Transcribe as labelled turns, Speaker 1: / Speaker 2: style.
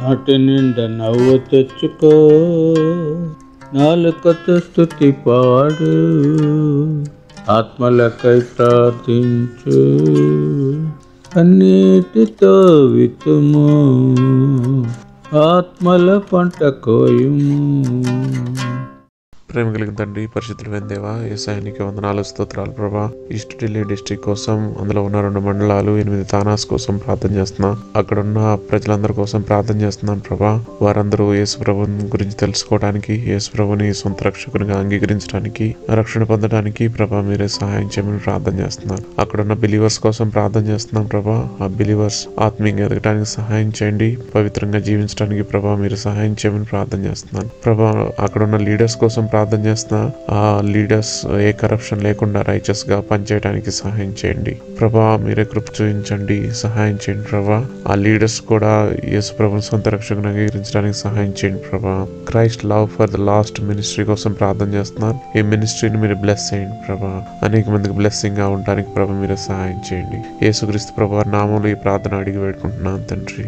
Speaker 1: నాటి నిండా నవ్వు తెచ్చుకో, నాలుకతో స్తుతి పాడు, ఆత్మలకై ప్రార్థించు, కన్నీటితో వితుము, ఆత్మల పంట కోయుము.
Speaker 2: ప్రేమ కలిగిన తండ్రి, పరిశుద్ధులైన దేవా, యేసయ్యానికి వందనాలు, స్తోత్రాలు ప్రభా. ఈస్ట్ ఢిల్లీ డిస్ట్రిక్ట్ కోసం, అందులో ఉన్న 2 మండలాలు 8 తానాస్ కోసం ప్రార్థన చేస్తున్నాం. అక్కడ ఉన్న ప్రజలందరి కోసం ప్రార్థన చేస్తున్నాను ప్రభా. వారందరూ యేసు ప్రభుని గురించి తెలుసుకోవడానికి, యేసు ప్రభుని సొంత రక్షకునిగా అంగీకరించడానికి, రక్షణ పొందడానికి ప్రభా మీరే సహాయం చేయమని ప్రార్థన చేస్తున్నాను. అక్కడ ఉన్న బిలీవర్స్ కోసం ప్రార్థన చేస్తున్నాం ప్రభా. ఆ బిలీవర్స్ ఆత్మీయంగా ఎదగడానికి సహాయం చేయండి, పవిత్రంగా జీవించడానికి ప్రభా మీరు సహాయం చేయమని ప్రార్థన చేస్తున్నాను ప్రభా. అక్కడ ఉన్న లీడర్స్ కోసం ప్రార్థన చేస్తున్నా, ఆ లీడర్స్ ఏ కరప్షన్ లేకుండా రైచస్ గా పనిచేయడానికి సహాయం చేయండి ప్రభా. మీరే కృప చూపించండి, సహాయం చేయండి ప్రభా. ఆ లీడర్స్ కూడా యేసు ప్రభుని సొంత రక్షకుని అంగీకరించడానికి సహాయం చేయండి ప్రభా. Christ love for the last ministry కోసం ప్రార్థన చేస్తున్నాను. ఈ మినిస్ట్రీని మీరు బ్లెస్ చేయండి ప్రభా. అనేక మందికి బ్లెస్సింగ్ గా ఉండడానికి ప్రభా మీరే సహాయం చేయండి. యేసుక్రీస్తు ప్రభా నామములో ఈ ప్రార్థన అడిగి వేడుకుంటున్నాను తండ్రి.